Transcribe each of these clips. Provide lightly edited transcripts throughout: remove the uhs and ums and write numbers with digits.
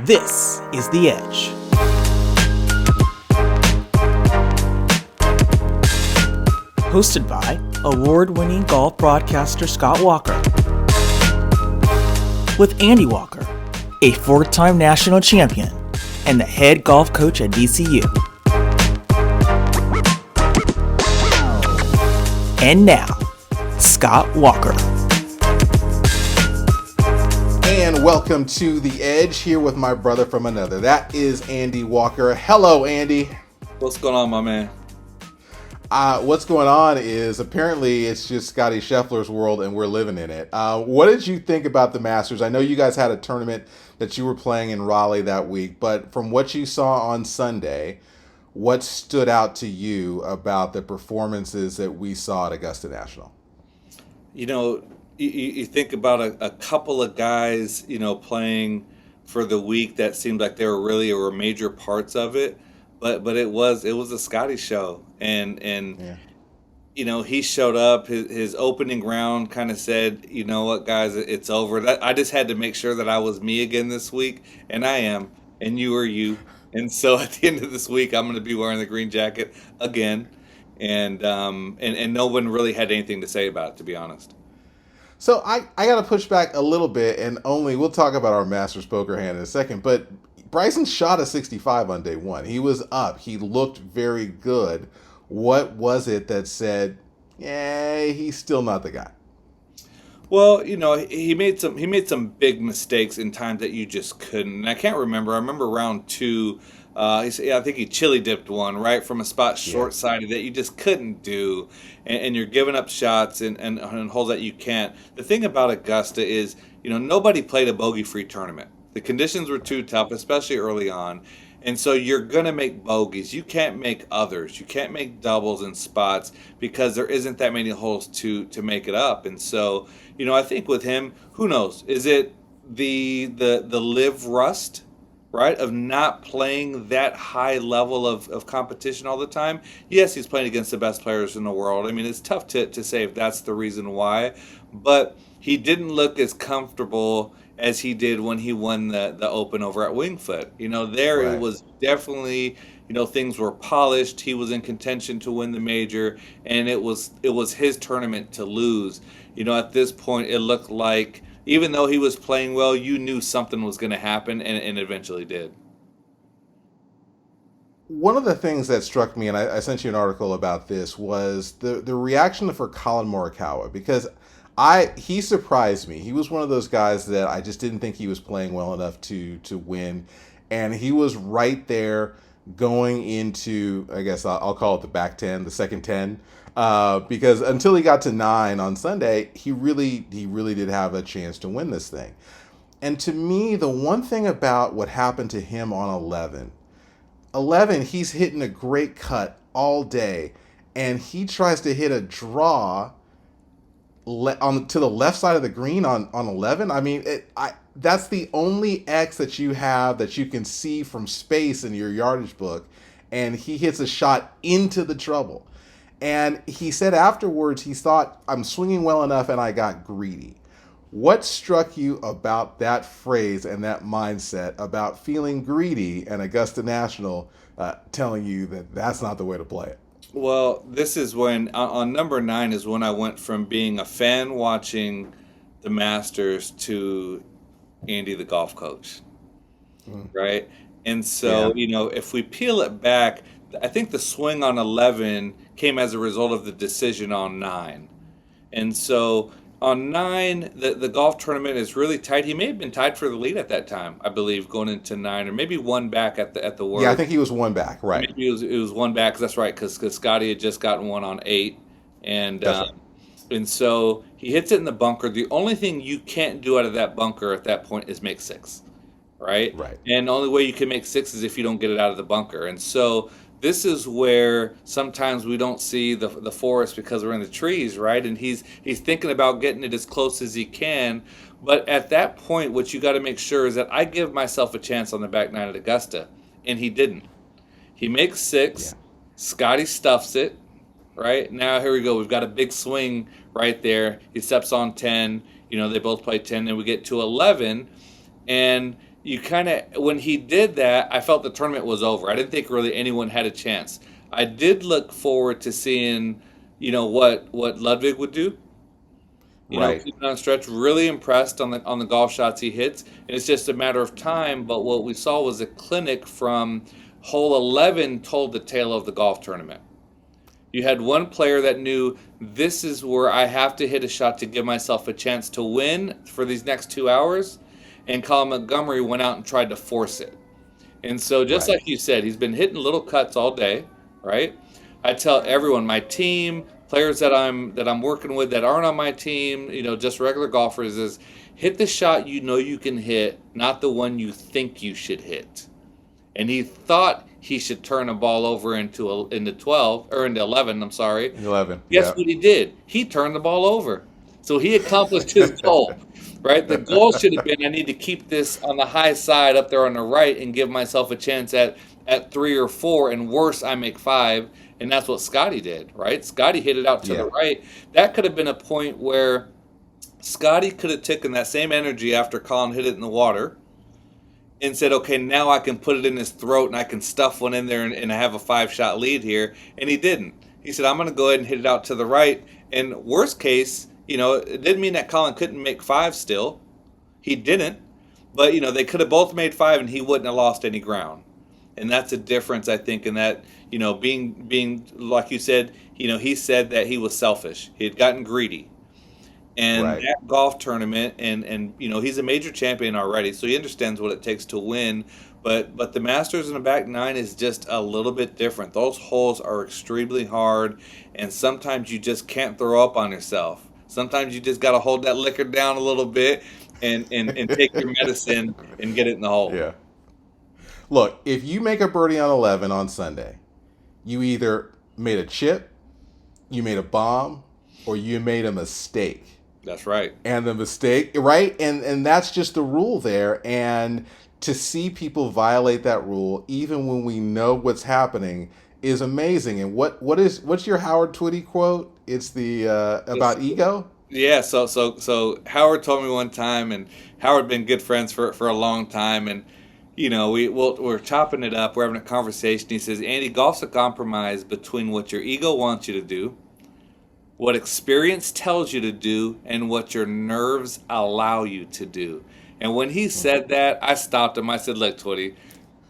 This is The Edge. Hosted by award-winning golf broadcaster Scott Walker. With Andy Walker, a four-time national champion and the head golf coach at DCU. And now, Scott Walker. And welcome to The Edge, here with my brother from another. That is Andy Walker. Hello, Andy. What's going on, my man? What's going on is apparently it's just Scottie Scheffler's world and we're living in it. What did you think about the Masters? I know you guys had a tournament that you were playing in Raleigh that week, but from what you saw on Sunday, what stood out to you about the performances that we saw at Augusta National? You know, you think about a couple of guys, playing for the week that seemed like they were major parts of it, but it was a Scottie show, and Yeah. he showed up. His opening round kind of said, you know what, guys, it's over. I just had to make sure that I was me again this week, and I am, and you are you. And so at the end of this week, I'm going to be wearing the green jacket again, and no one really had anything to say about it, to be honest. So I got to push back a little bit, and we'll talk about our Masters poker hand in a second, but Bryson shot a 65 on day one. He was up. He looked very good. What was it that said, yeah, he's still not the guy? Well, he made some big mistakes in times that you just couldn't. And I can't remember. I remember round two. I think he chili dipped one right from a spot short sided that you just couldn't do, and you're giving up shots and holes that you can't. The thing about Augusta is, nobody played a bogey free tournament. The conditions were too tough, especially early on. And so you're going to make bogeys. You can't make others. You can't make doubles and spots because there isn't that many holes to make it up. And so, I think with him, who knows? Is it the live rust, right, of not playing that high level of competition all the time? Yes, he's playing against the best players in the world. I mean, it's tough to say if that's the reason why. But he didn't look as comfortable as he did when he won the Open over at Wingfoot. Right. It was definitely, things were polished. He was in contention to win the major, and it was his tournament to lose. At this point, it looked like, even though he was playing well, you knew something was going to happen, and it eventually did. One of the things that struck me, and I sent you an article about this, was the reaction for Colin Morikawa, because he surprised me. He was one of those guys that I just didn't think he was playing well enough to win, and he was right there going into, I guess I'll call it the back 10, the second 10, because until he got to 9 on Sunday, he really did have a chance to win this thing. And to me, the one thing about what happened to him on 11, he's hitting a great cut all day, and he tries to hit a draw to the left side of the green on 11. I mean, that's the only X that you have that you can see from space in your yardage book, and he hits a shot into the trouble. And he said afterwards, he thought, I'm swinging well enough and I got greedy. What struck you about that phrase and that mindset about feeling greedy and Augusta National telling you that that's not the way to play it? Well, this is when, on number 9 is when I went from being a fan watching the Masters to Andy the golf coach, right? And so, if we peel it back, I think the swing on 11 came as a result of the decision on 9. And so on 9, the golf tournament is really tight. He may have been tied for the lead at that time, I believe, going into 9, or maybe one back at the worst. Yeah, I think he was one back, right? Maybe it was one back. 'Cause that's right, because Scottie had just gotten one on 8, and That's right. and so he hits it in the bunker. The only thing you can't do out of that bunker at that point is make 6, right? Right. And the only way you can make 6 is if you don't get it out of the bunker. And so this is where sometimes we don't see the forest because we're in the trees, right? And he's thinking about getting it as close as he can. But at that point, what you got to make sure is that I give myself a chance on the back 9 at Augusta, and he didn't. He makes 6. Yeah. Scottie stuffs it. Right now, here we go. We've got a big swing right there. He steps on 10. They both play 10. Then we get to 11, and you kind of, when he did that, I felt the tournament was over. I didn't think really anyone had a chance. I did look forward to seeing, what Ludwig would do. Right. Keeping on stretch, really impressed on the golf shots he hits. And it's just a matter of time. But what we saw was a clinic from hole 11 told the tale of the golf tournament. You had one player that knew this is where I have to hit a shot to give myself a chance to win for these next 2 hours. And Colin Montgomery went out and tried to force it. And so just Right. like you said, he's been hitting little cuts all day, right? I tell everyone, my team, players that I'm working with that aren't on my team, just regular golfers, is hit the shot you can hit, not the one you think you should hit. And he thought he should turn a ball over into 12 or into 11. I'm sorry. 11. Guess Yeah. what he did? He turned the ball over. So he accomplished his goal, right? The goal should have been I need to keep this on the high side up there on the right and give myself a chance at 3 or 4, and worse, I make 5. And that's what Scottie did, right? Scottie hit it out to the Yeah. right. That could have been a point where Scottie could have taken that same energy after Colin hit it in the water and said, okay, now I can put it in his throat and I can stuff one in there and I have a 5-shot lead here. And he didn't. He said, I'm going to go ahead and hit it out to the right. And worst case, it didn't mean that Colin couldn't make 5 still. He didn't. But, they could have both made 5 and he wouldn't have lost any ground. And that's a difference, I think, in that, being like you said, he said that he was selfish. He had gotten greedy. And Right. that golf tournament, and he's a major champion already, so he understands what it takes to win. But the Masters in the back nine is just a little bit different. Those holes are extremely hard, and sometimes you just can't throw up on yourself. Sometimes you just got to hold that liquor down a little bit and take your medicine and get it in the hole. Yeah. Look, if you make a birdie on 11 on Sunday, you either made a chip, you made a bomb, or you made a mistake. That's right. And the mistake, right? And that's just the rule there. And to see people violate that rule, even when we know what's happening, is amazing. And what's your Howard Twitty quote? It's the about ego. Yeah, so Howard told me one time, and Howard been good friends for a long time, and we're chopping it up, we're having a conversation. He says, Andy, golf's a compromise between what your ego wants you to do, what experience tells you to do, and what your nerves allow you to do. And when he said that, I stopped him. I said, look, Twitty,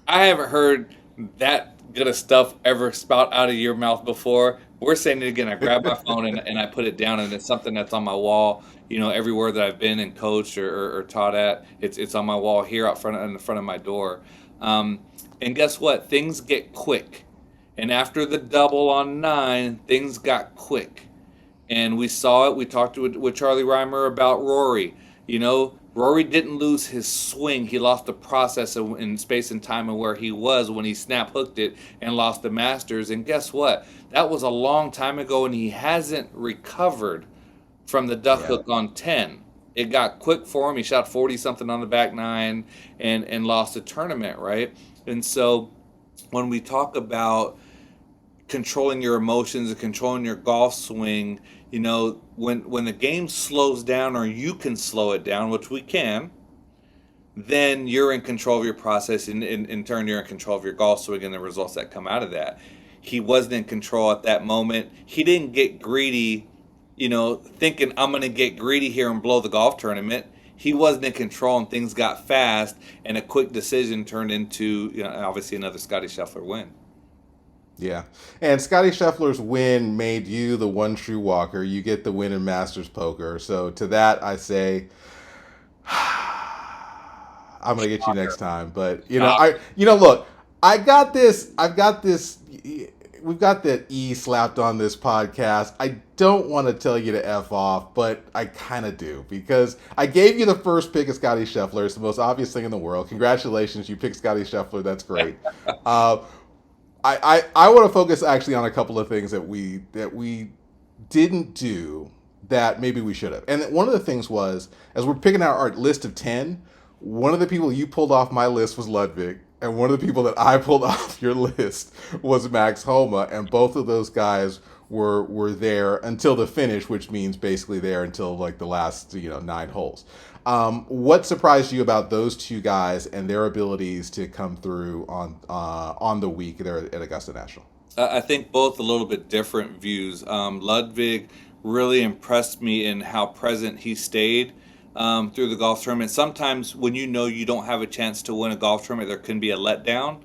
I haven't heard that good of stuff ever spout out of your mouth before. We're saying it again. I grab my phone and I put it down, and it's something that's on my wall, everywhere that I've been and coached or taught at. It's on my wall here out front, in the front of my door. And guess what? Things get quick. And after the double on 9, things got quick. And we saw it. We talked with Charlie Rymer about Rory. Rory didn't lose his swing. He lost the process in space and time and where he was when he snap hooked it and lost the Masters. And guess what? That was a long time ago, and he hasn't recovered from the duck hook on 10. It got quick for him. He shot 40-something on the back 9 and lost the tournament, right? And so when we talk about controlling your emotions and controlling your golf swing, when the game slows down, or you can slow it down, which we can, then you're in control of your process, and in turn you're in control of your golf swing and the results that come out of that. He wasn't in control at that moment. He didn't get greedy, thinking I'm going to get greedy here and blow the golf tournament. He wasn't in control, and things got fast, and a quick decision turned into obviously another Scottie Scheffler win. Yeah. And Scottie Scheffler's win made you the one true walker. You get the win in Masters Poker. So to that, I say, I'm going to get you next time. But, look, I've got this, we've got that E slapped on this podcast. I don't want to tell you to F off, but I kind of do, because I gave you the first pick of Scottie Scheffler. It's the most obvious thing in the world. Congratulations. You picked Scottie Scheffler. That's great. I want to focus actually on a couple of things that we didn't do that maybe we should have. And one of the things was, as we're picking out our list of 10, one of the people you pulled off my list was Ludwig, and one of the people that I pulled off your list was Max Homa, and both of those guys were there until the finish, which means basically there until like the last 9 holes. What surprised you about those two guys and their abilities to come through on the week there at Augusta National? I think both a little bit different views. Ludwig really impressed me in how present he stayed through the golf tournament. Sometimes when you don't have a chance to win a golf tournament, there can be a letdown.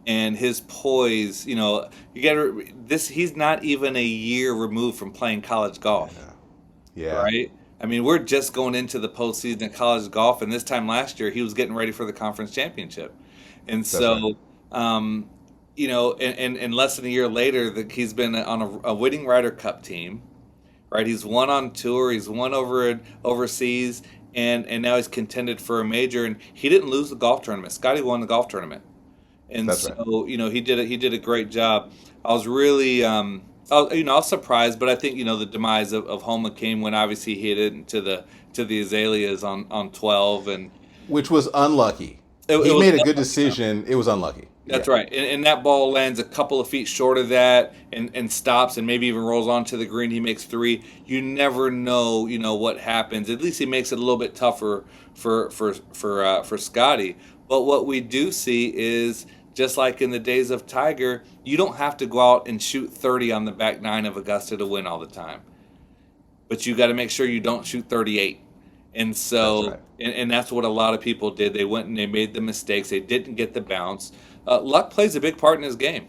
And his poise, he's not even a year removed from playing college golf. Yeah. Right? I mean, we're just going into the postseason in college golf, and this time last year, he was getting ready for the conference championship. And so, right. And less than a year later, he's been on a winning Ryder Cup team, right? He's won on tour, he's won overseas, and now he's contended for a major. And he didn't lose the golf tournament. Scottie won the golf tournament, and That's so right. he did a great job. I was really I was surprised, but I think the demise of Homa came when obviously he hit it into the azaleas on 12, and which was unlucky. He made a good decision. It was unlucky. That's right. And that ball lands a couple of feet short of that and stops and maybe even rolls onto the green. He makes 3. You never know, what happens. At least he makes it a little bit tougher for Scottie. But what we do see is, just like in the days of Tiger, you don't have to go out and shoot 30 on the back 9 of Augusta to win all the time. But you got to make sure you don't shoot 38. And so, that's right. and that's what a lot of people did. They went and they made the mistakes. They didn't get the bounce. Luck plays a big part in his game.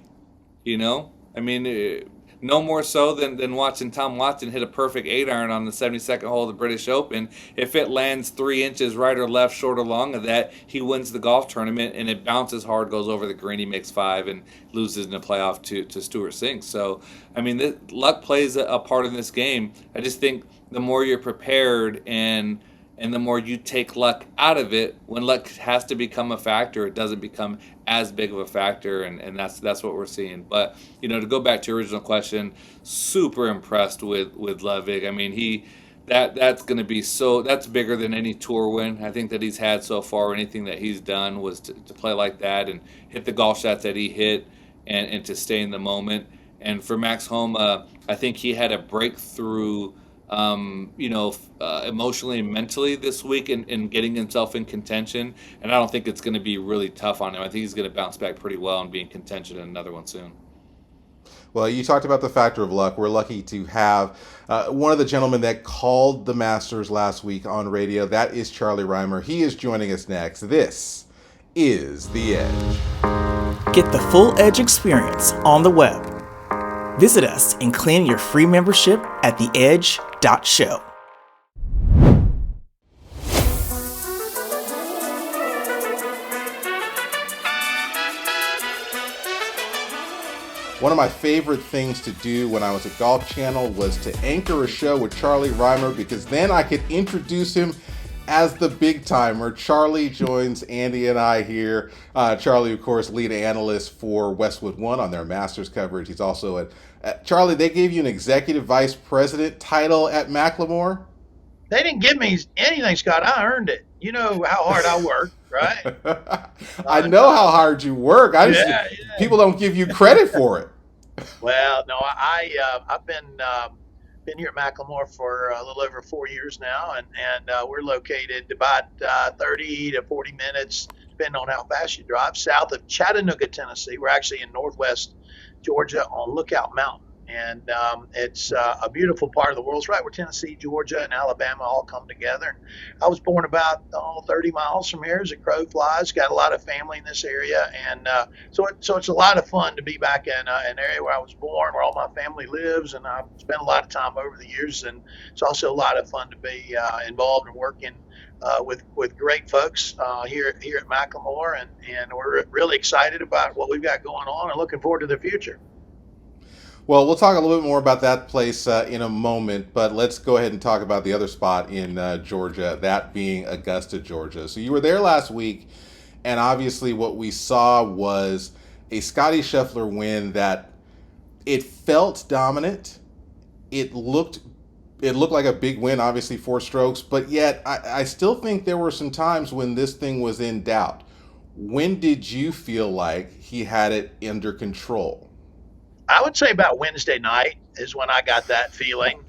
I mean, no more so than watching Tom Watson hit a perfect 8-iron on the 72nd hole of the British Open. If it lands 3 inches right or left, short or long of that, he wins the golf tournament, and it bounces hard, goes over the green, he makes 5, and loses in the playoff to Stuart Singh. So, I mean, luck plays a part in this game. I just think the more you're prepared and the more you take luck out of it, when luck has to become a factor, it doesn't become as big of a factor, and that's what we're seeing. But to go back to your original question, super impressed with Ludwig. I mean, that's going to be that's bigger than any tour win I think that he's had so far. Anything that he's done was to play like that and hit the golf shots that he hit and to stay in the moment. And for Max Homa, I think he had a breakthrough emotionally and mentally this week in getting himself in contention. And I don't think it's going to be really tough on him. I think he's going to bounce back pretty well and be in contention in another one soon. Well, you talked about the factor of luck. We're lucky to have one of the gentlemen that called the Masters last week on radio. That is Charlie Rymer. He is joining us next. This is The Edge. Get the full Edge experience on the web. Visit us and claim your free membership at theedge.show. One of my favorite things to do when I was at Golf Channel was to anchor a show with Charlie Rymer, because then I could introduce him as the big timer. Charlie joins Andy and I here. Charlie, of course, lead analyst for Westwood One on their Masters coverage. He's also at Charlie, they gave you an executive vice president title at Macklemore? They didn't give me anything, Scott. I earned it. You know how hard I work, right? I know how hard you work. People don't give you credit for it. Well, no, I've been here at Macklemore for a little over 4 years now, and we're located about 30 to 40 minutes, depending on how fast you drive, south of Chattanooga, Tennessee. We're actually in northwest Georgia on Lookout Mountain, and it's a beautiful part of the world. It's right where Tennessee, Georgia, and Alabama all come together. I was born about 30 miles from here as a crow flies. Got a lot of family in this area, and so it's a lot of fun to be back in an area where I was born, where all my family lives, and I've spent a lot of time over the years. And it's also a lot of fun to be involved and working with great folks here at Macklemore, and we're really excited about what we've got going on and looking forward to the future. Well, we'll talk a little bit more about that place in a moment, but let's go ahead and talk about the other spot in Georgia, that being Augusta, Georgia. So you were there last week, and obviously what we saw was a Scottie Scheffler win that it felt dominant. It looked like a big win, obviously 4 strokes, but yet I still think there were some times when this thing was in doubt. When did you feel like he had it under control? I would say about Wednesday night. is when I got that feeling.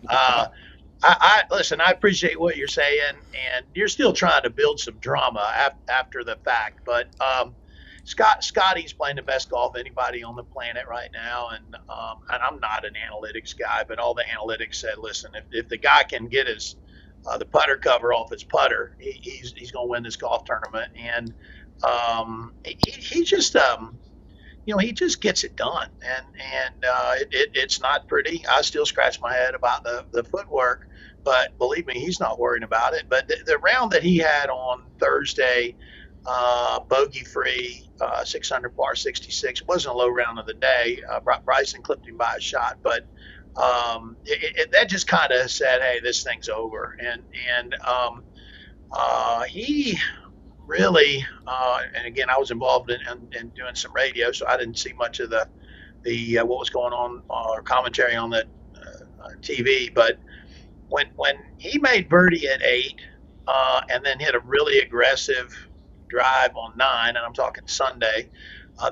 I listen. I appreciate what you're saying, and you're still trying to build some drama after the fact. But Scottie's playing the best golf anybody on the planet right now, and I'm not an analytics guy, but all the analytics said, listen, if the guy can get his the putter cover off his putter, he's going to win this golf tournament, and he just he just gets it done, and it's not pretty. I still scratch my head about the footwork, but believe me, he's not worrying about it. But the round that he had on Thursday, bogey free, 600 par 66, wasn't a low round of the day. Bryson clipped him by a shot, but that just kind of said, hey, this thing's over, and he really, and again, I was involved in doing some radio, so I didn't see much of the what was going on or commentary on the TV. But when he made birdie at 8, and then hit a really aggressive drive on 9, and I'm talking Sunday,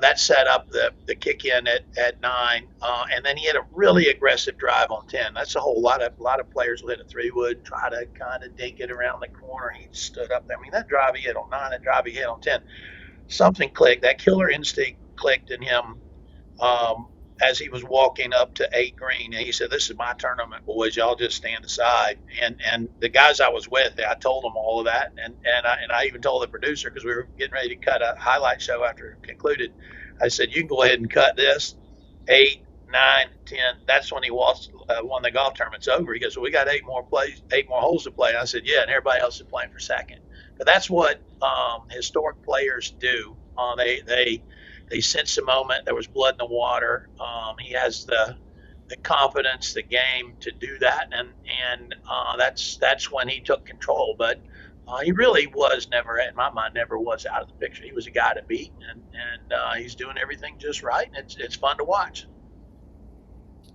that set up the kick in at 9, and then he had a really aggressive drive on 10. That's a whole lot of players will hit a 3-wood, try to kind of dink it around the corner. He stood up there. I mean, that drive he hit on 9, that drive he hit on 10, something clicked. That killer instinct clicked in him as he was walking up to 8 green, and he said, "This is my tournament, boys. Y'all just stand aside." And the guys I was with, I told them all of that, and I even told the producer, because we were getting ready to cut a highlight show after it concluded. I said, "You can go ahead and cut this. 8, 9, 10. That's when he won the golf tournament's over." He goes, "Well, we got 8 more holes to play." And I said, "Yeah," and everybody else is playing for second. But that's what historic players do. They sense the moment. There was blood in the water. He has the confidence, the game to do that, and that's when he took control. But he really was never, in my mind, never was out of the picture. He was a guy to beat, and he's doing everything just right, and it's fun to watch.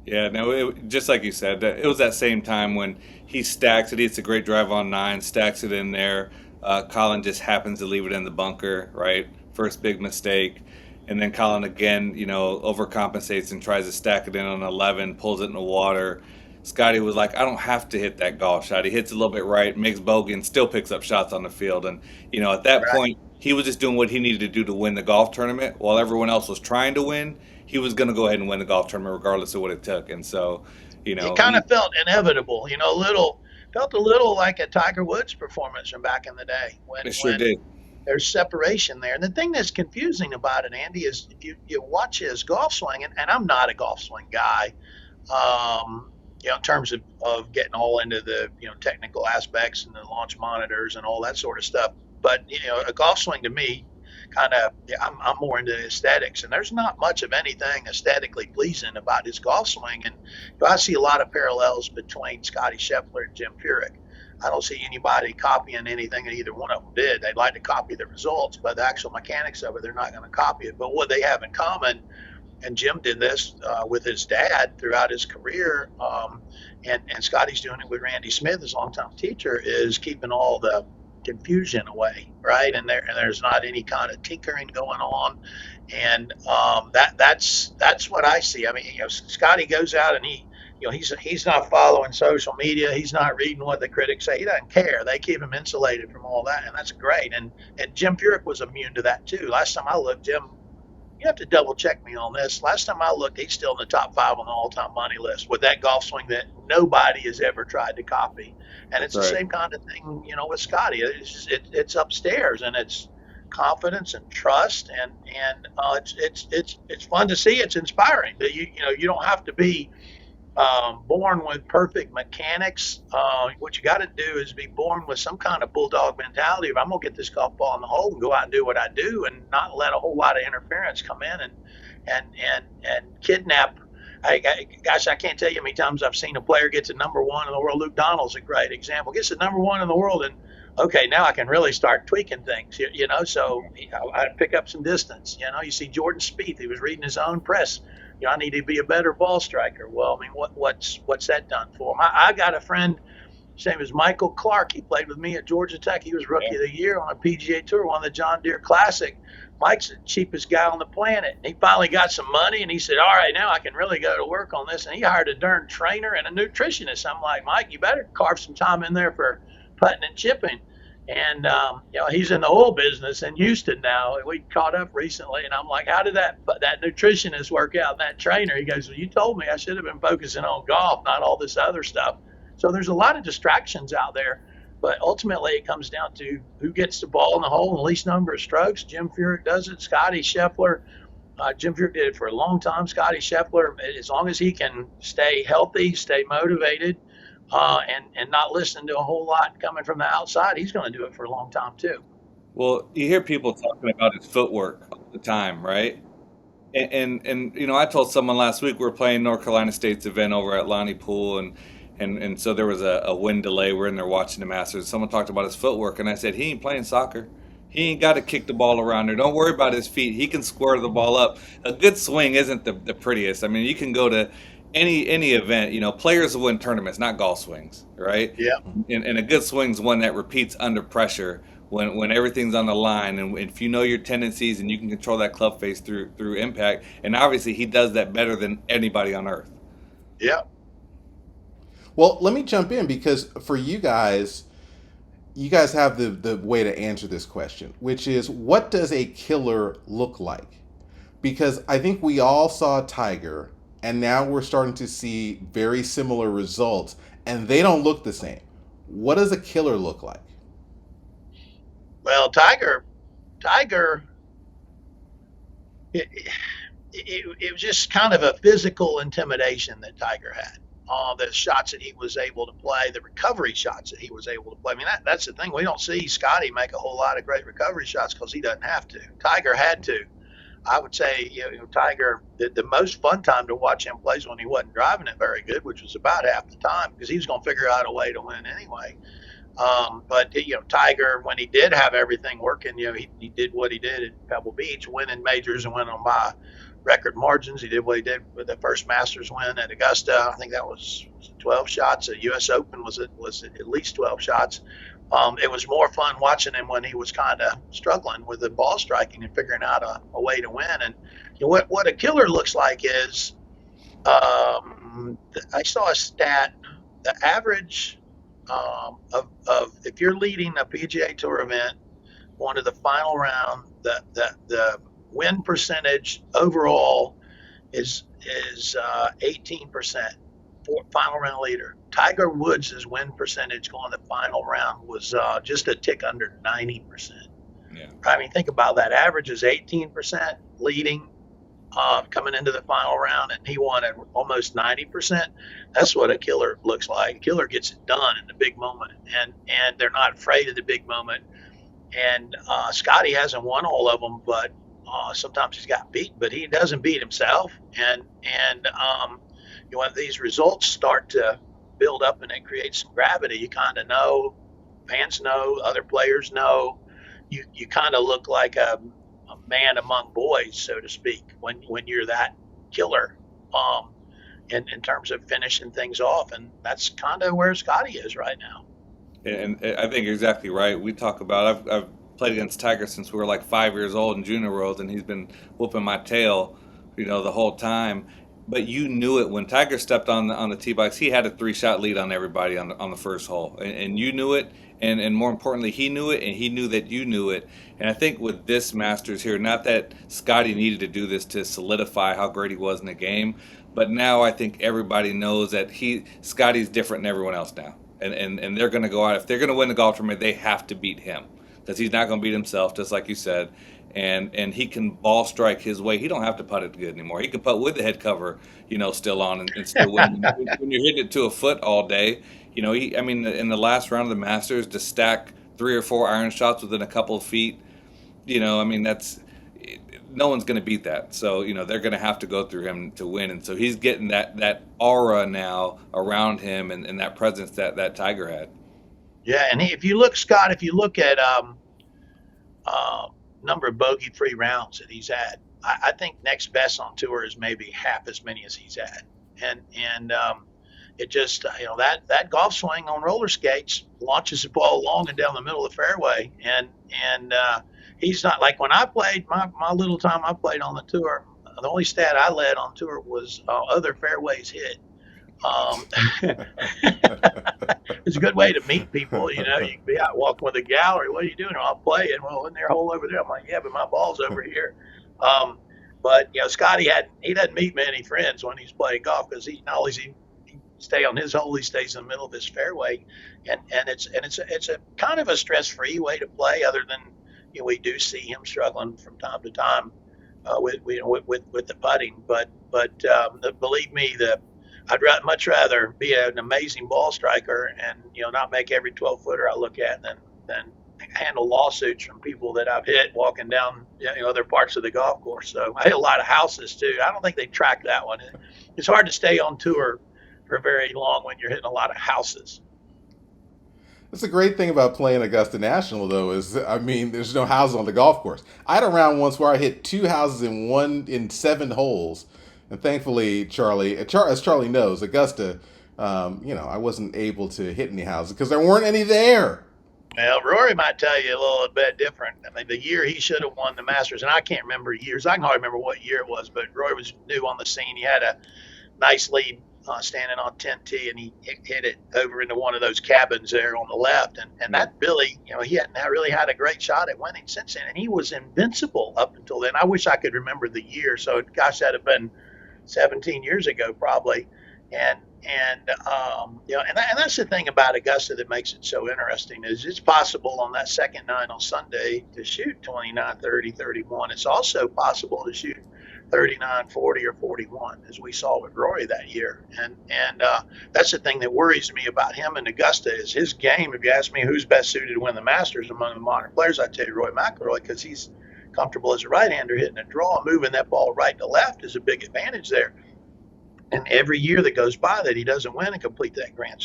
Yeah, no, just like you said, it was that same time when he stacks it. He hits a great drive on 9, stacks it in there. Colin just happens to leave it in the bunker, right? First big mistake. And then Colin again, overcompensates and tries to stack it in on 11, pulls it in the water. Scottie was like, I don't have to hit that golf shot. He hits a little bit right, makes bogey, and still picks up shots on the field. And, at that point, he was just doing what he needed to do to win the golf tournament. While everyone else was trying to win, he was going to go ahead and win the golf tournament regardless of what it took. And so, it kind of felt inevitable, felt a little like a Tiger Woods performance from back in the day. It sure did. There's separation there. And the thing that's confusing about it, Andy, is if you watch his golf swing, and I'm not a golf swing guy, in terms of getting all into the, technical aspects and the launch monitors and all that sort of stuff. But, a golf swing to me, I'm more into aesthetics, and there's not much of anything aesthetically pleasing about his golf swing. And I see a lot of parallels between Scottie Scheffler and Jim Furyk. I don't see anybody copying anything that either one of them did. They'd like to copy the results, but the actual mechanics of it, they're not going to copy it. But what they have in common, and Jim did this with his dad throughout his career, and Scottie's doing it with Randy Smith, his longtime teacher, is keeping all the confusion away, right? And there's not any kind of tinkering going on, and that's what I see. I mean, Scottie goes out and he's not following social media. He's not reading what the critics say. He doesn't care. They keep him insulated from all that, and that's great. And Jim Furyk was immune to that too. Last time I looked, Jim, you have to double check me on this. Last time I looked, he's still in the top 5 on the all-time money list with that golf swing that nobody has ever tried to copy. And it's the same kind of thing, with Scottie. It's upstairs, and it's confidence and trust, and it's fun to see. It's inspiring that you don't have to be born with perfect mechanics. What you got to do is be born with some kind of bulldog mentality of, I'm going to get this golf ball in the hole and go out and do what I do, and not let a whole lot of interference come in and kidnap. Gosh, I can't tell you how many times I've seen a player get to number 1 in the world. Luke Donald's a great example. Gets to number 1 in the world, and okay, now I can really start tweaking things. So I pick up some distance. You see Jordan Spieth. He was reading his own press. I need to be a better ball striker. Well, I mean, what's that done for him? I got a friend His name is Michael Clark. He played with me at Georgia Tech. He was Rookie of the Year on a PGA Tour, won the John Deere Classic. Mike's the cheapest guy on the planet. He finally got some money, and he said, all right, now I can really go to work on this. And he hired a darn trainer and a nutritionist. I'm like, Mike, you better carve some time in there for putting and chipping. And, he's in the oil business in Houston now. We caught up recently, and I'm like, how did that nutritionist work out, that trainer? He goes, well, you told me I should have been focusing on golf, not all this other stuff. So there's a lot of distractions out there, but ultimately it comes down to who gets the ball in the hole in the least number of strokes. Jim Furyk does it. Scottie Scheffler. Jim Furyk did it for a long time. Scottie Scheffler, as long as he can stay healthy, stay motivated, and not listen to a whole lot coming from the outside, he's going to do it for a long time too. Well, you hear people talking about his footwork all the time, right? And I told someone last week we were playing North Carolina State's event over at Lonnie Pool, and so there was a wind delay. We're in there watching the Masters. Someone talked about his footwork, and I said, he ain't playing soccer. He ain't got to kick the ball around there. Don't worry about his feet. He can square the ball up. A good swing isn't the prettiest. I mean, you can go to any event. Players win tournaments, not golf swings, right? Yeah. And a good swing's one that repeats under pressure when everything's on the line, and if you know your tendencies and you can control that club face through impact. And obviously, he does that better than anybody on earth. Yeah. Well, let me jump in because for you guys have the way to answer this question, which is, what does a killer look like? Because I think we all saw Tiger, and now we're starting to see very similar results, and they don't look the same. What does a killer look like? Well, Tiger, it was just kind of a physical intimidation that Tiger had. The shots that he was able to play, the recovery shots that he was able to play. I mean, that's the thing. We don't see Scottie make a whole lot of great recovery shots because he doesn't have to. Tiger had to. I would say, Tiger, the most fun time to watch him play is when he wasn't driving it very good, which was about half the time because he was going to figure out a way to win anyway. But Tiger, when he did have everything working, he did what he did at Pebble Beach, winning majors and winning by record margins. He did what he did with the first Masters win at Augusta. I think that was 12 shots. The U.S. Open was at least 12 shots. It was more fun watching him when he was kind of struggling with the ball striking and figuring out a way to win. And what a killer looks like is, I saw a stat, the average of if you're leading a PGA Tour event, going to the final round, the win percentage overall is 18% for final round leader. Tiger Woods' win percentage going to the final round was just a tick under 90%. Yeah. I mean, think about that. Average is 18% leading coming into the final round, and he won at almost 90%. That's what a killer looks like. A killer gets it done in the big moment, and they're not afraid of the big moment. And Scottie hasn't won all of them, but sometimes he's got beat, but he doesn't beat himself. And when these results start to build up and it creates some gravity, you kind of know, fans know, other players know, you kind of look like a man among boys, so to speak, when you're that killer in terms of finishing things off. And that's kind of where Scottie is right now. And I think you're exactly right. We talk about, I've played against Tiger since we were like 5 years old in Junior Worlds, and he's been whooping my tail, the whole time. But you knew it when Tiger stepped on the tee box. He had a 3-shot lead on everybody on the first hole, and you knew it. And more importantly, he knew it, and he knew that you knew it. And I think with this Masters here, not that Scottie needed to do this to solidify how great he was in the game, but now I think everybody knows that Scottie's different than everyone else now. And they're going to go out. If they're going to win the golf tournament, they have to beat him because he's not going to beat himself, just like you said. And he can ball strike his way. He don't have to putt it good anymore. He can putt with the head cover, still on and still win. When you're hitting it to a foot all day, in the last round of the Masters, to stack 3 or 4 iron shots within a couple of feet, that's no one's going to beat that. So, they're going to have to go through him to win. And so he's getting that aura now around him and that presence that Tiger had. Yeah, and if you look at number of bogey-free rounds that he's had, I think next best on tour is maybe half as many as he's had. And it just that golf swing on roller skates launches the ball long and down the middle of the fairway, and he's not like when I played my little time I played on the tour. The only stat I led on tour was other fairways hit. Um, it's a good way to meet people. You can be out walking with a gallery. What are you doing? I'll play it. Well, in their hole over there. I'm like, yeah, but my ball's over here. Um, but Scotty he doesn't meet many friends when he's playing golf because he not only he stay on his hole, he stays in the middle of his fairway, and it's a kind of a stress-free way to play. Other than we do see him struggling from time to time with the putting, but believe me, I'd much rather be an amazing ball striker and not make every 12-footer I look at than handle lawsuits from people that I've hit walking down other parts of the golf course. So I hit a lot of houses too. I don't think they track that one. It's hard to stay on tour for very long when you're hitting a lot of houses. That's the great thing about playing Augusta National, though, is there's no houses on the golf course. I had a round once where I hit 2 houses in 7 holes. And thankfully, Charlie, as Charlie knows, Augusta, I wasn't able to hit any houses because there weren't any there. Well, Rory might tell you a little bit different. I mean, the year he should have won the Masters, and I can't remember years. I can hardly remember what year it was, but Rory was new on the scene. He had a nice lead standing on 10T, and he hit it over into one of those cabins there on the left. And that really, he hadn't really had a great shot at winning since then. And he was invincible up until then. I wish I could remember the year. So, gosh, that'd have been 17 years ago probably. And that's the thing about Augusta that makes it so interesting is it's possible on that second 9 on Sunday to shoot 29, 30, 31. It's also possible to shoot 39, 40, or 41, as we saw with Rory that year. And that's the thing that worries me about him and Augusta is his game. If you ask me who's best suited to win the Masters among the modern players, I'd tell you Rory McIlroy because he's comfortable as a right-hander hitting a draw. Moving that ball right to left is a big advantage there. And every year that goes by that he doesn't win and complete that Grand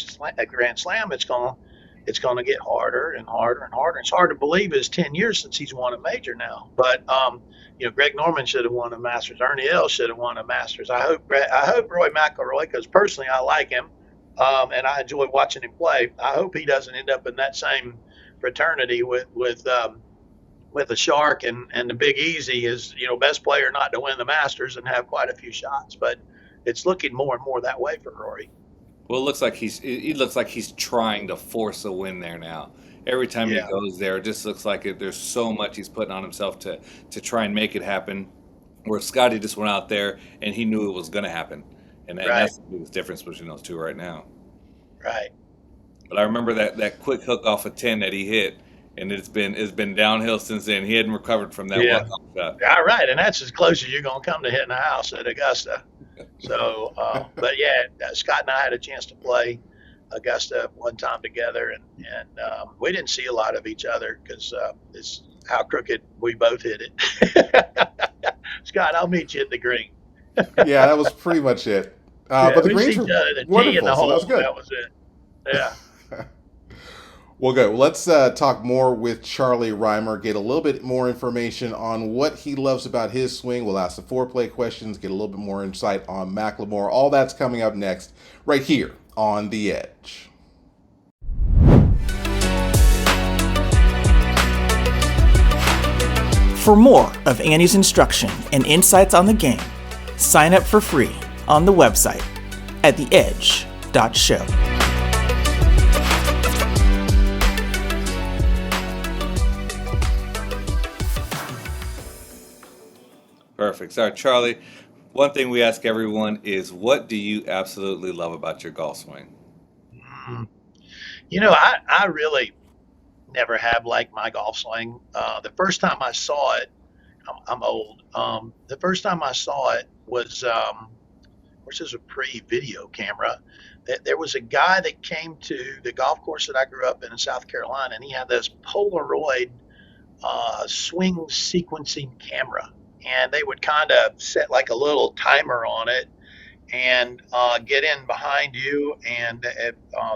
Slam, it's going to get harder and harder and harder. It's hard to believe it's 10 years since he's won a major now. But Greg Norman should have won a Masters. Ernie Els should have won a Masters. I hope Rory McIlroy, because personally I like him and I enjoy watching him play. I hope he doesn't end up in that same fraternity with the Shark and the Big Easy is best player not to win the Masters and have quite a few shots. But it's looking more and more that way for Rory. Well, it looks like he's trying to force a win there now. Every time he goes there, it just looks like there's so much he's putting on himself to try and make it happen. Where Scottie just went out there and he knew it was going to happen, and that's the biggest difference between those two right now. Right. But I remember that quick hook off a 10 that he hit, and it's been downhill since then. He hadn't recovered from that walk-off shot. All right, and that's as close as you're going to come to hitting a house at Augusta. So, but Scott and I had a chance to play Augusta one time together, and we didn't see a lot of each other because it's how crooked we both hit it. Scott, I'll meet you at the green. Yeah, that was pretty much it. But the greens were wonderful, so that's good. That was it. Yeah. Well, good. Well, let's talk more with Charlie Rymer, get a little bit more information on what he loves about his swing. We'll ask the foreplay questions, get a little bit more insight on McLemore. All that's coming up next, right here on The Edge. For more of Annie's instruction and insights on the game, sign up for free on the website at theedge.show. Perfect. Sorry, Charlie. One thing we ask everyone is, what do you absolutely love about your golf swing? I really never have liked my golf swing. The first time I saw it, I'm old. The first time I saw it was, which is a pre-video camera. There was a guy that came to the golf course that I grew up in South Carolina, and he had this Polaroid swing sequencing camera. And they would kind of set like a little timer on it and get in behind you. And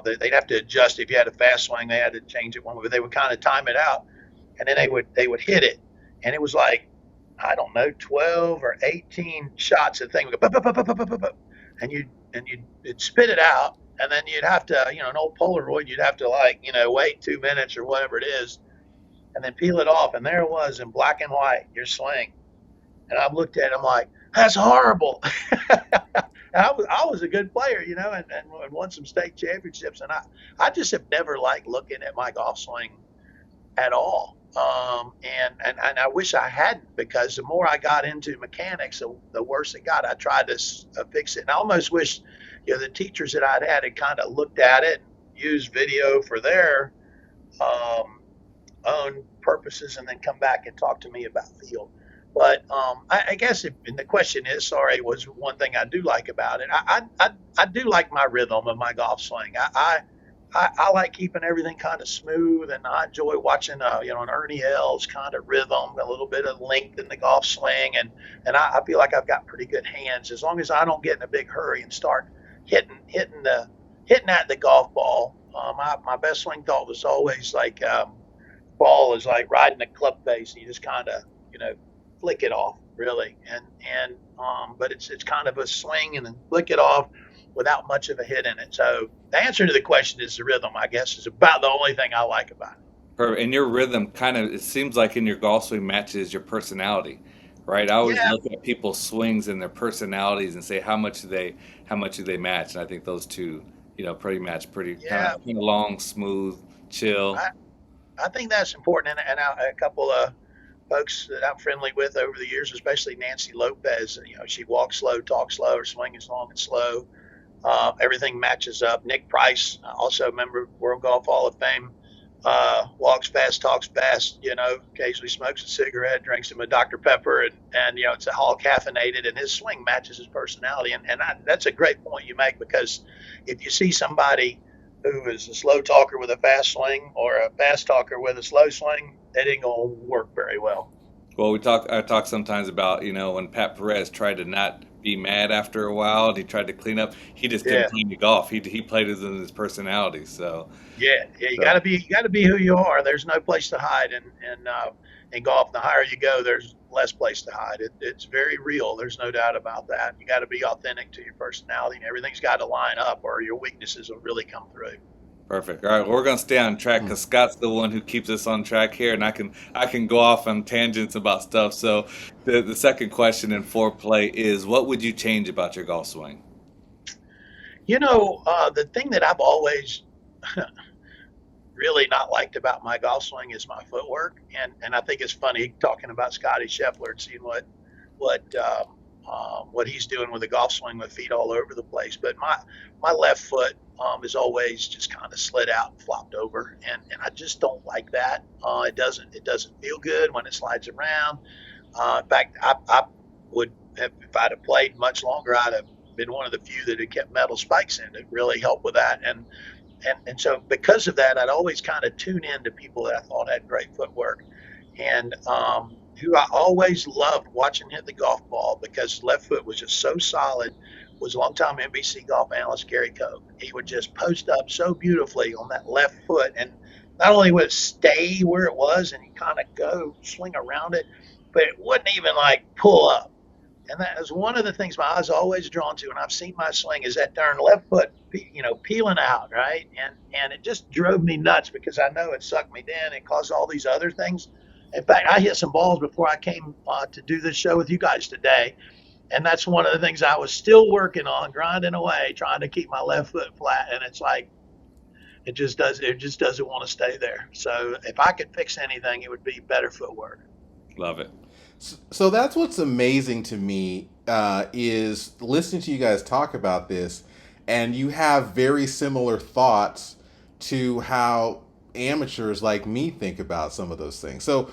they'd have to adjust. If you had a fast swing, they had to change it one way. But they would kind of time it out. And then they would hit it. And it was like, I don't know, 12 or 18 shots. The thing would go, and you'd spit it out. and then you'd have to, an old Polaroid, you'd have to wait 2 minutes or whatever it is, and then peel it off, and there it was in black and white, your swing. And I looked at it, I'm like, that's horrible. I was a good player, and won some state championships, and I just have never liked looking at my golf swing at all. And I wish I hadn't, because the more I got into mechanics, the worse it got. I tried to fix it, and I almost wish, the teachers that I'd had kind of looked at it, used video for their um, own purposes, and then come back and talk to me about field. But I guess and the question is, sorry, was one thing I do like about it. I do like my rhythm of my golf swing. I like keeping everything kind of smooth, and I enjoy watching an Ernie Els kind of rhythm, a little bit of length in the golf swing, and I feel like I've got pretty good hands as long as I don't get in a big hurry and start hitting at the golf ball. My best swing thought was always like, ball is like riding a club face, and you just kind of flick it off, really, and but it's kind of a swing and then flick it off without much of a hit in it. So the answer to the question is the rhythm, I guess, is about the only thing I like about it. And your rhythm kind of, it seems like in your golf swing matches your personality, right? I always Yeah, look at people's swings and their personalities and say how much do they match? And I think those two, pretty match, pretty yeah. kind of long, smooth, chill. I, I think that's important, and a couple of folks that I'm friendly with over the years, especially Nancy Lopez. She walks slow, talks slow, her swing is long and slow. Everything matches up. Nick Price, also a member of World Golf Hall of Fame, walks fast, talks fast. Occasionally smokes a cigarette, drinks him a Dr. Pepper, and it's all caffeinated, and his swing matches his personality. And that's a great point you make, because if you see somebody who is a slow talker with a fast swing, or a fast talker with a slow swing, that ain't gonna work very well. Well, I talk sometimes about, when Pat Perez tried to not be mad after a while and he tried to clean up, he just couldn't Yeah, play the golf. He played it in his personality. yeah. You So gotta be who you are. There's no place to hide in golf. The higher you go, there's less place to hide. It's very real. There's no doubt about that. You got to be authentic to your personality, and everything's got to line up, or your weaknesses will really come through. perfect. All right, we're gonna stay on track because Scott's the one who keeps us on track here, and I can go off on tangents about stuff. So the second question in foreplay is, what would you change about your golf swing? The thing that I've always really not liked about my golf swing is my footwork, and I think it's funny talking about Scottie Scheffler and seeing what he's doing with the golf swing with feet all over the place. But my left foot is always just kind of slid out and flopped over, and I just don't like that. It doesn't feel good when it slides around. In fact, I would have, if I'd have played much longer, I'd have been one of the few that had kept metal spikes in to really help with that. And so because of that, I'd always kind of tune in to people that I thought had great footwork, and who I always loved watching hit the golf ball, because left foot was just so solid, was longtime NBC golf analyst Gary Koch. He would just post up so beautifully on that left foot, and not only would it stay where it was and you kind of go swing around it, but it wouldn't even like pull up. And that is one of the things my eyes always drawn to, and I've seen my swing, is that darn left foot, peeling out, right? And it just drove me nuts, because I know it sucked me in. It caused all these other things. In fact, I hit some balls before I came to do this show with you guys today, and that's one of the things I was still working on, grinding away, trying to keep my left foot flat. And it's like it just doesn't want to stay there. So if I could fix anything, it would be better footwork. Love it. So that's what's amazing to me, is listening to you guys talk about this, and you have very similar thoughts to how amateurs like me think about some of those things. So,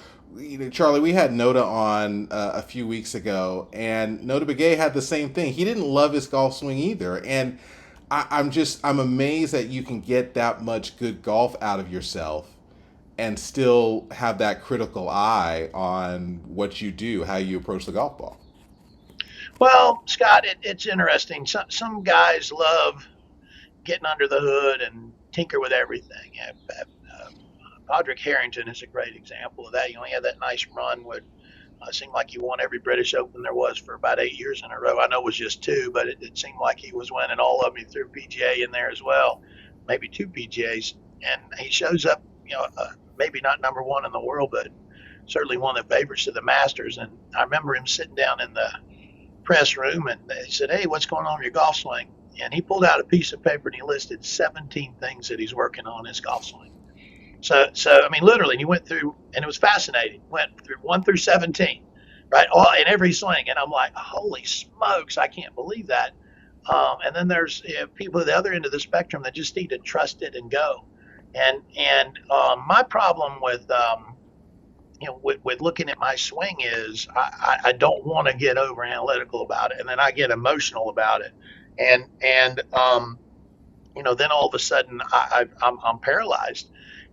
Charlie, we had Noda on a few weeks ago, and Noda Begay had the same thing. He didn't love his golf swing either, and I'm amazed that you can get that much good golf out of yourself and still have that critical eye on what you do, how you approach the golf ball. Well, Scott, it's interesting. Some guys love getting under the hood and tinker with everything. Podrick Harrington is a great example of that. He had that nice run with It seemed like he won every British Open there was for about 8 years in a row. I know it was just two, but it seemed like he was winning all of them. He threw PGA in there as well, maybe two PGAs. And he shows up, maybe not number one in the world, but certainly one of the favorites to the Masters. And I remember him sitting down in the press room, and they said, "Hey, what's going on with your golf swing?" And he pulled out a piece of paper and he listed 17 things that he's working on his golf swing. So I mean, literally, he went through, and it was fascinating. Went through 1 through 17, right, all in every swing, and I'm like, holy smokes, I can't believe that. And then there's people at the other end of the spectrum that just need to trust it and go. And my problem with with looking at my swing is I don't want to get over analytical about it, and then I get emotional about it, and then all of a sudden I'm paralyzed.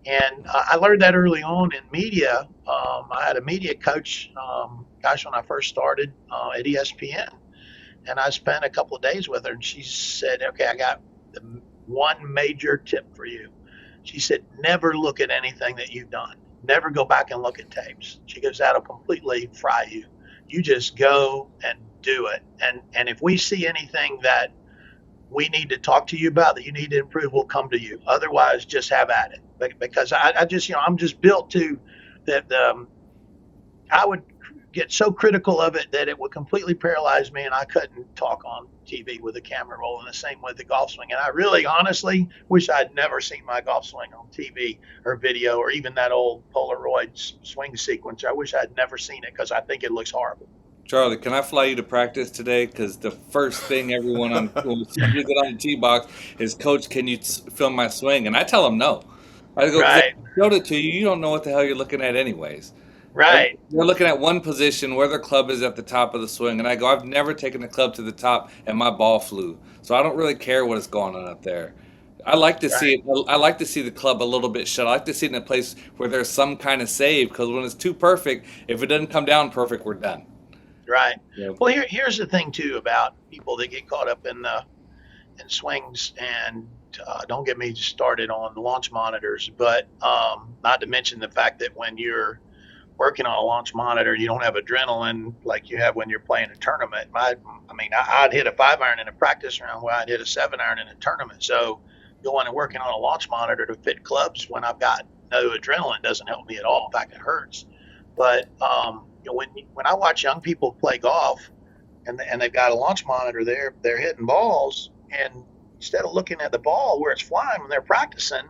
And I learned that early on in media. I had a media coach, when I first started at ESPN, and I spent a couple of days with her, and she said, "Okay, I got one major tip for you." She said, "Never look at anything that you've done. Never go back and look at tapes." She goes, "That'll completely fry you. You just go and do it. And if we see anything that we need to talk to you about, that you need to improve, we'll come to you. Otherwise, just have at it." Because I just, I'm just built to that. I would get so critical of it that it would completely paralyze me, and I couldn't talk on TV with a camera rolling. The same with the golf swing. And I really, honestly, wish I'd never seen my golf swing on TV or video, or even that old Polaroid swing sequence. I wish I'd never seen it, because I think it looks horrible. Charlie, can I fly you to practice today? Because the first thing everyone when you get on the tee box is, "Coach, can you film my swing?" And I tell them no. I go, Right. "If I showed it to you, you don't know what the hell you're looking at anyways." Right. They're looking at one position where their club is at the top of the swing. And I go, "I've never taken the club to the top and my ball flew. So I don't really care what is going on up there." I like to see it. I like to see the club a little bit shut. I like to see it in a place where there's some kind of save, because when it's too perfect, if it doesn't come down perfect, we're done. Right. Yeah. Well, here's the thing too about people that get caught up in swings, and don't get me started on the launch monitors, but not to mention the fact that when you're working on a launch monitor, you don't have adrenaline like you have when you're playing a tournament. I'd hit a 5-iron in a practice round where I'd hit a 7-iron in a tournament. So going and working on a launch monitor to fit clubs when I've got no adrenaline doesn't help me at all. In fact, it hurts. But when I watch young people play golf, and they've got a launch monitor there, they're hitting balls, and instead of looking at the ball where it's flying when they're practicing,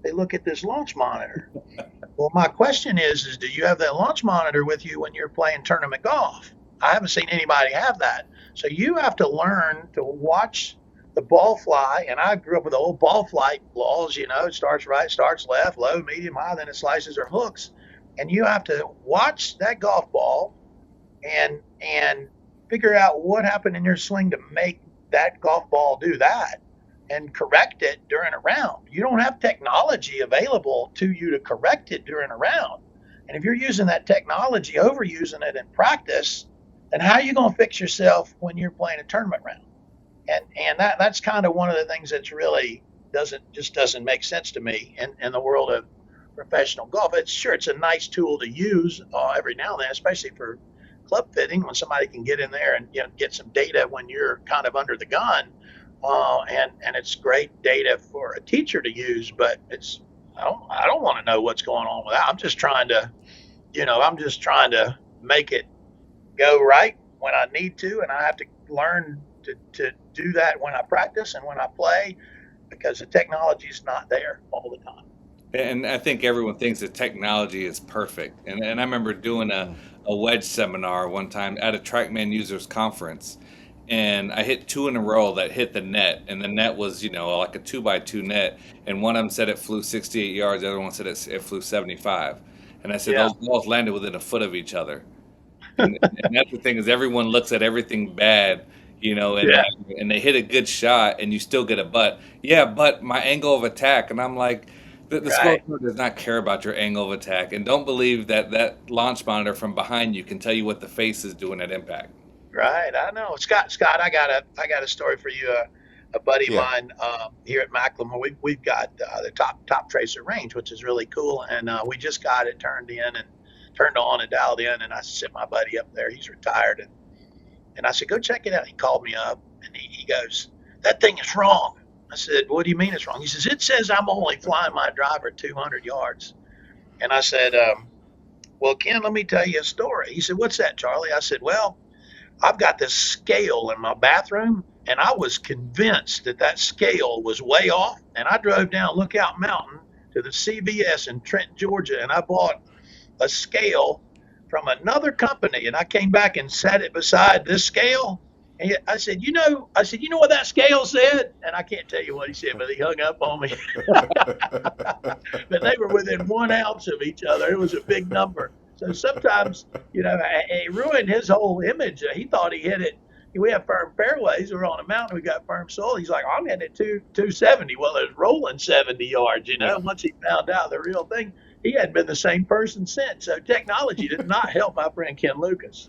they look at this launch monitor. Well, my question is do you have that launch monitor with you when you're playing tournament golf? I haven't seen anybody have that. So you have to learn to watch the ball fly. And I grew up with the old ball flight laws, it starts right, starts left, low, medium, high, then it slices or hooks. And you have to watch that golf ball and figure out what happened in your swing to make that golf ball do that, and correct it during a round. You don't have technology available to you to correct it during a round. And if you're using that technology, overusing it in practice, then how are you going to fix yourself when you're playing a tournament round? And that's kind of one of the things that's really doesn't make sense to me in the world of professional golf. It's a nice tool to use every now and then, especially for club fitting, when somebody can get in there and get some data when you're kind of under the gun. And it's great data for a teacher to use, but I don't want to know what's going on with that. I'm just trying to make it go right when I need to, and I have to learn to do that when I practice and when I play, because the technology is not there all the time. And I think everyone thinks that technology is perfect. And I remember doing a wedge seminar one time at a TrackMan users conference, and I hit 2 in a row that hit the net, and the net was like a 2x2 net, and one of them said it flew 68 yards, the other one said it flew 75, and I said those balls landed within a foot of each other. And that's the thing, is everyone looks at everything bad, and they hit a good shot, and you still get a but my angle of attack, and I'm like, the scorecard does not care about your angle of attack, and don't believe that launch monitor from behind you can tell you what the face is doing at impact. Right, I know. Scott, I got a story for you. A buddy of mine here at Macklemore, we've got the top tracer range, which is really cool, and we just got it turned in, and turned on and dialed in, and I sent my buddy up there. He's retired, and I said, go check it out. He called me up, and he goes, that thing is wrong. I said, what do you mean it's wrong? He says, it says I'm only flying my driver 200 yards. And I said, well, Ken, let me tell you a story. He said, what's that, Charlie? I said, well, I've got this scale in my bathroom, and I was convinced that scale was way off. And I drove down Lookout Mountain to the CVS in Trenton, Georgia, and I bought a scale from another company. And I came back and set it beside this scale. And I said, you know what that scale said? And I can't tell you what he said, but he hung up on me. But they were within 1 ounce of each other. It was a big number. So sometimes, it ruined his whole image. He thought he hit it. We have firm fairways. We're on a mountain. We got firm soil. He's like, I'm hitting it 270. Well, it was rolling 70 yards, Once he found out the real thing, he hadn't been the same person since. So technology did not help my friend Ken Lucas.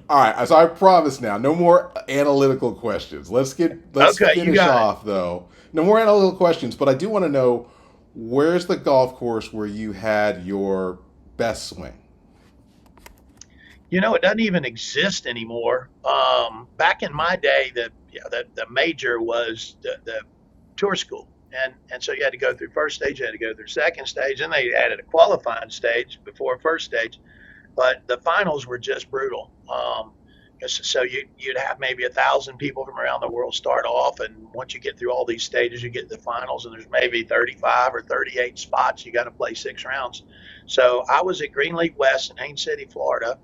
All right, so I promise now, no more analytical questions. Let's finish off, though. No more analytical questions, but I do want to know, where's the golf course where you had your best swing? It doesn't even exist anymore. Back in my day, the major was the tour school. And so you had to go through first stage, you had to go through second stage, and they added a qualifying stage before first stage. But the finals were just brutal. So you'd have maybe 1,000 people from around the world start off, and once you get through all these stages, you get to the finals, and there's maybe 35 or 38 spots. You got to play 6 rounds. So I was at Greenleaf West in Haines City, Florida,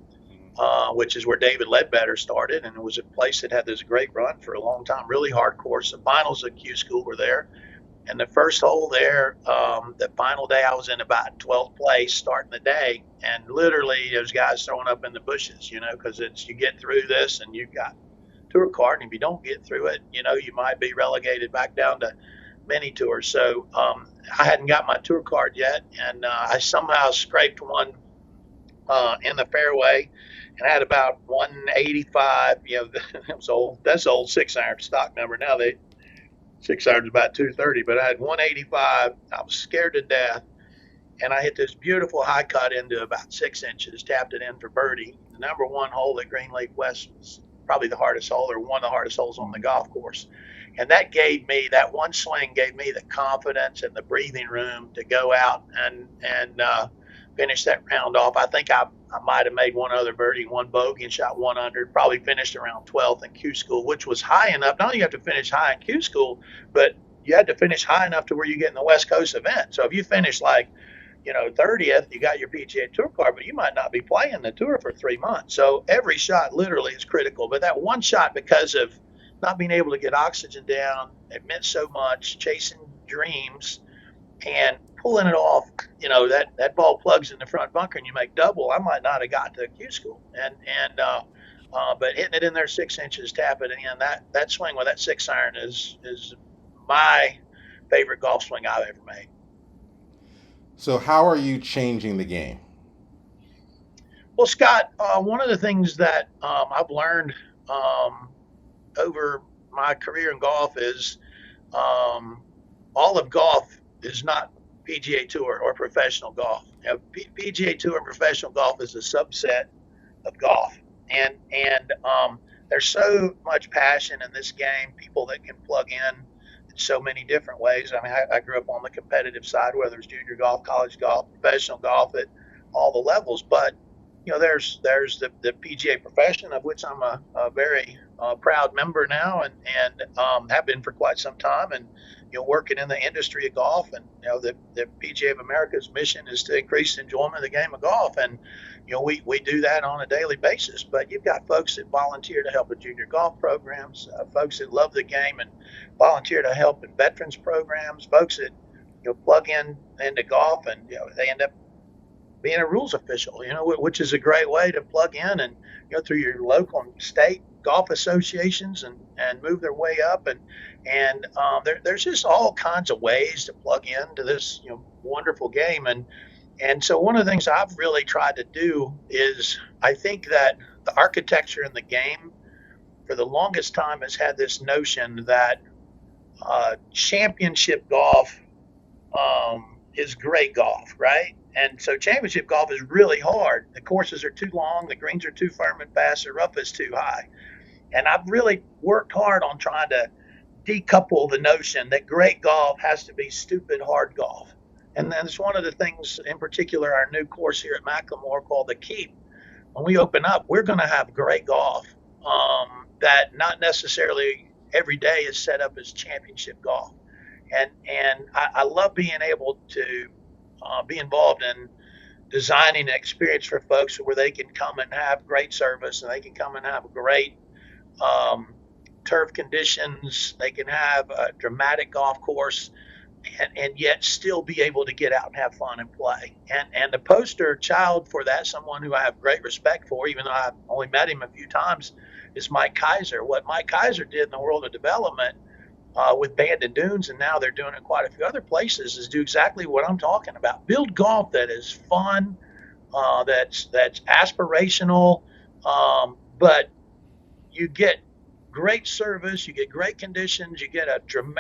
which is where David Ledbetter started, and it was a place that had this great run for a long time, really hard course. The finals at Q School were there. And the first hole there, the final day, I was in about 12th place starting the day. And literally, there's guys throwing up in the bushes, because you get through this and you've got tour card. And if you don't get through it, you might be relegated back down to mini tours. So I hadn't got my tour card yet. And I somehow scraped one in the fairway and had about 185. It was old. That's the old 6-iron stock number. Now 6-iron is about 230, but I had 185. I was scared to death, and I hit this beautiful high cut into about 6 inches, tapped it in for birdie. The number one hole at Greenleaf West was probably the hardest hole, or one of the hardest holes on the golf course. And that one swing gave me the confidence and the breathing room to go out and finish that round off. I think I might have made one other birdie, one bogey, and shot 1 under. Probably finished around 12th in Q School, which was high enough. Not only you have to finish high in Q School, but you had to finish high enough to where you get in the West Coast event. So if you finish 30th, you got your PGA Tour card, but you might not be playing the tour for 3 months. So every shot literally is critical. But that one shot, because of not being able to get oxygen down, it meant so much, chasing dreams and pulling it off, that ball plugs in the front bunker and you make double. I might not have got to Q School, but hitting it in there 6 inches, tapping it in, that swing with that 6-iron is my favorite golf swing I've ever made. So how are you changing the game? Well, Scott, one of the things that I've learned over my career in golf is all of golf is not PGA Tour or professional golf. PGA Tour and professional golf is a subset of golf, and there's so much passion in this game. People that can plug in so many different ways. I mean, I grew up on the competitive side, whether it's junior golf, college golf, professional golf at all the levels. But there's the PGA profession, of which I'm a very proud member now, and have been for quite some time, and working in the industry of golf. And the PGA of America's mission is to increase enjoyment of the game of golf, and we do that on a daily basis. But you've got folks that volunteer to help with junior golf programs, folks that love the game and volunteer to help in veterans programs, folks that plug into golf, and they end up being a rules official, which is a great way to plug in and through your local and state golf associations and move their way up, and there's just all kinds of ways to plug into this wonderful game. And so one of the things I've really tried to do is, I think that the architecture in the game for the longest time has had this notion that championship golf is great golf, right? And so championship golf is really hard. The courses are too long, the greens are too firm and fast, the rough is too high. And I've really worked hard on trying to decouple the notion that great golf has to be stupid hard golf. And then it's one of the things, in particular, our new course here at Macklemore called the Keep. When we open up, we're going to have great golf that not necessarily every day is set up as championship golf. And I love being able to be involved in designing an experience for folks where they can come and have great service and they can come and have great um, turf conditions. They can have a dramatic golf course and yet still be able to get out and have fun and play. And the poster child for that, someone who I have great respect for, even though I've only met him a few times, is Mike Kaiser. What Mike Kaiser did in the world of development with Bandon Dunes, and now they're doing it quite a few other places, is do exactly what I'm talking about. Build golf that is fun, that's aspirational, but you get great service, you get great conditions, you get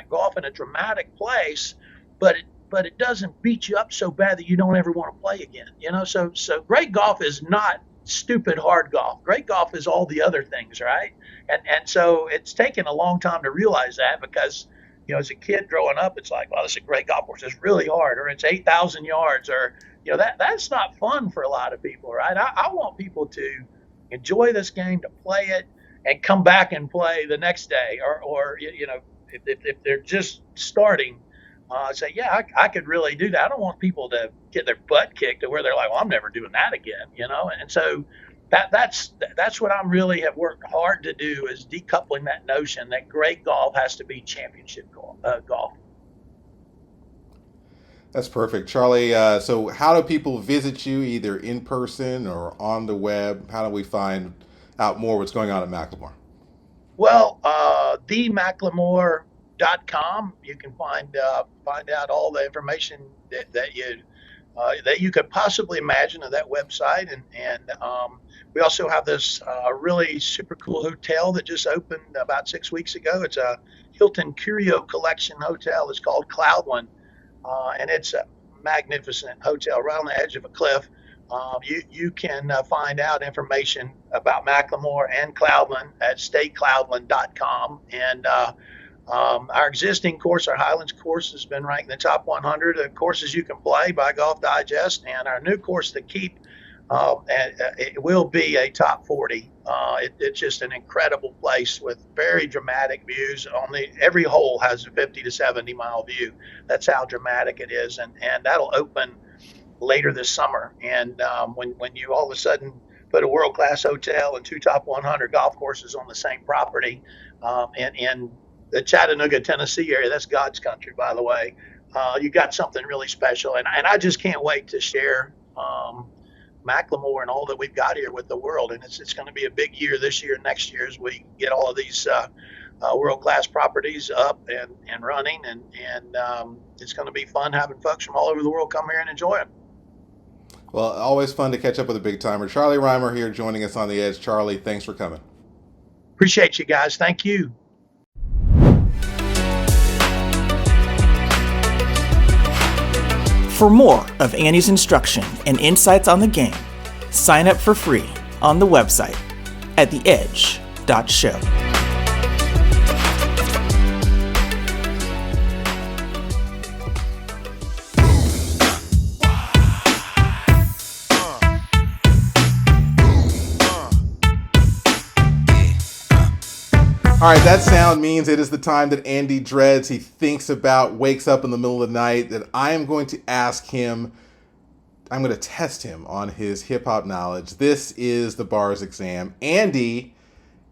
golf in a dramatic place, but it doesn't beat you up so bad that you don't ever want to play again. So great golf is not stupid hard golf. Great golf is all the other things, right? And so it's taken a long time to realize that because as a kid growing up, it's like, well, this is a great golf course. It's really hard, or it's 8,000 yards, or that's not fun for a lot of people, right? I want people to enjoy this game, to play it, and come back and play the next day, or if they're just starting, say, yeah, I could really do that. I don't want people to get their butt kicked to where they're like, well, I'm never doing that again, And so that's what I'm really have worked hard to do, is decoupling that notion that great golf has to be championship golf. That's perfect, Charlie. So how do people visit you, either in person or on the web? How do we find out more what's going on at Macklemore? Well, themacklemore.com. You can find out all the information that you could possibly imagine of that website, and we also have this really super cool hotel that just opened about 6 weeks ago. It's a Hilton Curio Collection hotel. It's called Cloudland, and it's a magnificent hotel right on the edge of a cliff. You can find out information about Macklemore and Cloudland at staycloudland.com. And our existing course, our Highlands course, has been ranked in the top 100 of courses you can play by Golf Digest. And our new course, The Keep, it will be a top 40. It's just an incredible place with very dramatic views. Every hole has a 50 to 70 mile view. That's how dramatic it is. And that'll open later this summer. And when you all of a sudden put a world-class hotel and two top 100 golf courses on the same property, and in the Chattanooga, Tennessee area, that's God's country, by the way, you got something really special. And I just can't wait to share Macklemore and all that we've got here with the world. And it's going to be a big year this year and next year as we get all of these world-class properties up and running. And it's going to be fun having folks from all over the world come here and enjoy them. Well, always fun to catch up with a big timer. Charlie Rymer here joining us on The Edge. Charlie, thanks for coming. Appreciate you guys. Thank you. For more of Andy's instruction and insights on the game, sign up for free on the website at theedge.show. All right, that sound means it is the time that Andy dreads. He thinks about, wakes up in the middle of the night, that I am going to ask him, I'm going to test him on his hip-hop knowledge. This is the bars exam. Andy,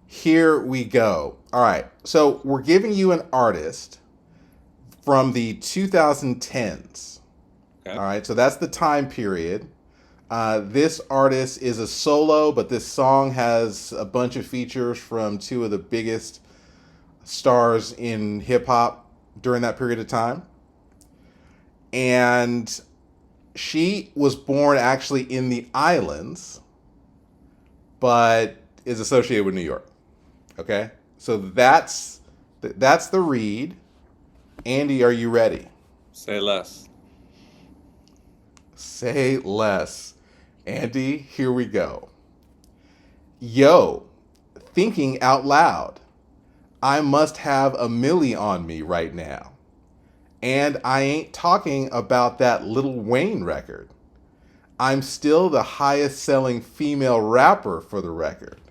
here we go. All right, so we're giving you an artist from the 2010s. Okay. All right, so that's the time period. This artist is a solo, but this song has a bunch of features from two of the biggest stars in hip-hop during that period of time. And she was born actually in the islands, but is associated with New York. Okay? So that's the read. Andy, are you ready? Say less. Say less. Andy, here we go. Yo, thinking out loud. I must have a milli on me right now. And I ain't talking about that Lil Wayne record. I'm still the highest selling female rapper for the record.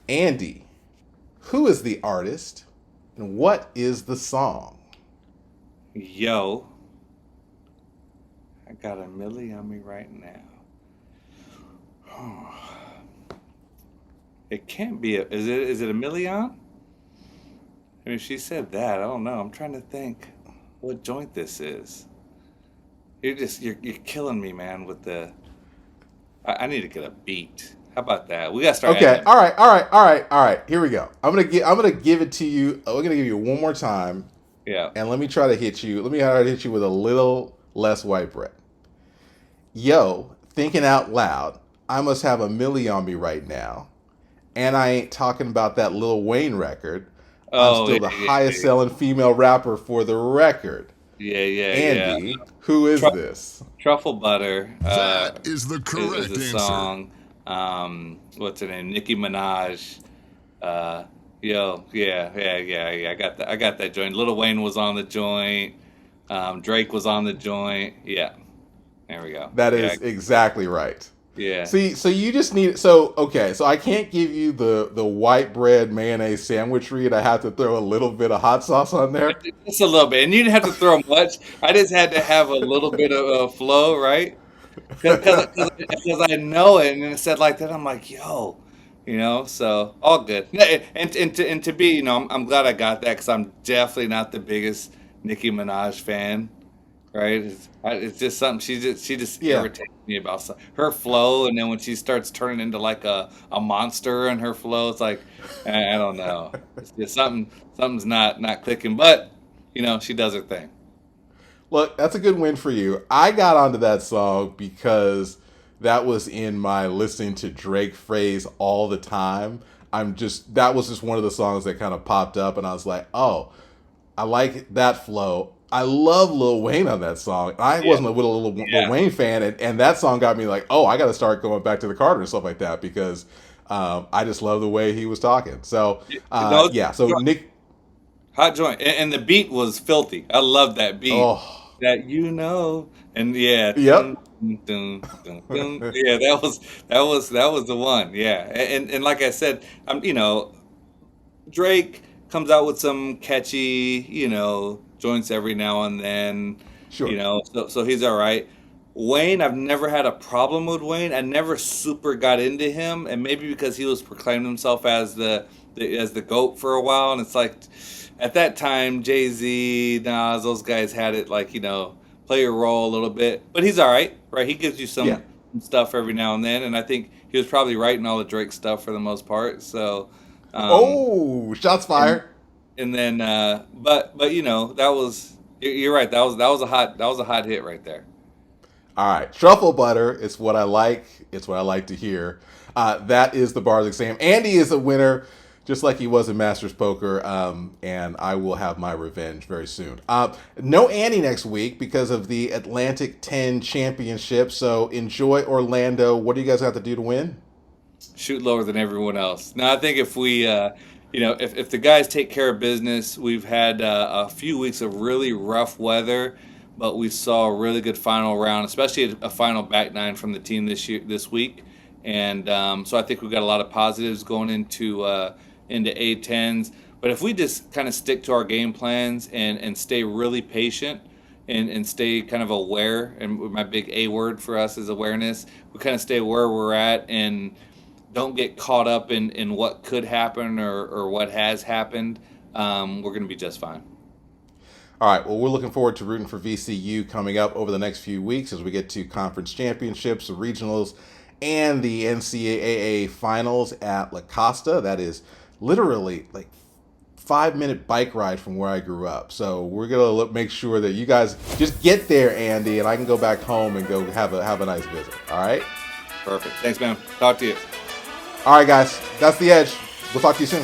Andy, who is the artist and what is the song? Yo, I got a milli on me right now. It can't be is it a million? I mean, she said that. I don't know. I'm trying to think what joint this is. You're killing me, man, with the I need to get a beat. How about that? We gotta start. Okay. All right. Here we go. I'm gonna give it to you. We're gonna give you one more time. Yeah. And let me try to hit you. Let me try to hit you with a little less white bread. Yo, thinking out loud. I must have a milli on me right now, and I ain't talking about that Lil Wayne record. I'm still the highest selling female rapper for the record. Yeah. Andy, who is this? Truffle Butter. That is the correct is the answer. song. What's her name? Nicki Minaj. Yo, yeah. I got that joint. Lil Wayne was on the joint. Drake was on the joint. Yeah, there we go. That is exactly right. Yeah. See, so you just need so I can't give you the white bread mayonnaise sandwich read. I have to throw a little bit of hot sauce on there. Just a little bit, and you didn't have to throw much. I just had to have a little bit of flow, right? Because I know it, and it said like that. I'm like, yo, so all good. And to be, I'm glad I got that because I'm definitely not the biggest Nicki Minaj fan. Right, it's just something she just irritates me about her flow, and then when she starts turning into like a monster in her flow, it's like I don't know, it's just something's not clicking. But she does her thing. Look, that's a good win for you. I got onto that song because that was in my listening to Drake phrase all the time. That was just one of the songs that kind of popped up, and I was like, oh, I like that flow. I love Lil Wayne on that song. I wasn't a Lil Wayne fan, and that song got me like, oh, I got to start going back to the Carter and stuff like that because I just love the way he was talking. So, so Nick. Hot joint. And the beat was filthy. I love that beat. Oh. That and yeah. Yep. Yeah, that was the one. Yeah. And like I said, Drake comes out with some catchy, joints every now and then. Sure. So he's all right. Wayne, I've never had a problem with Wayne. I never super got into him, and maybe because he was proclaiming himself as the GOAT for a while, and it's like at that time Jay-Z, Nas, those guys had it like, play your role a little bit. But he's all right? He gives you some stuff every now and then, and I think he was probably writing all the Drake stuff for the most part. So shots fired. And then but that was, you're right, that was a hot hit right there. All right, truffle butter is what I like. It's what I like to hear. That is the Bar's Exam. Andy is a winner, just like he was in Masters Poker, and I will have my revenge very soon. No Andy next week because of the Atlantic 10 Championship, so enjoy Orlando. What do you guys have to do to win? Shoot lower than everyone else. Now, I think if we, if the guys take care of business, we've had a few weeks of really rough weather, but we saw a really good final round, especially a final back nine from the team this week. And so I think we've got a lot of positives going into A10s. But if we just kind of stick to our game plans and stay really patient and stay kind of aware, and my big A word for us is awareness, we kind of stay where we're at and don't get caught up in what could happen or what has happened, we're going to be just fine. All right, well, we're looking forward to rooting for VCU coming up over the next few weeks as we get to conference championships, the regionals, and the NCAA finals at La Costa. That is literally like 5-minute bike ride from where I grew up. So we're going to make sure that you guys just get there, Andy, and I can go back home and go have a nice visit. All right? Perfect. Thanks, man. Talk to you. All right, guys. That's The Edge. We'll talk to you soon.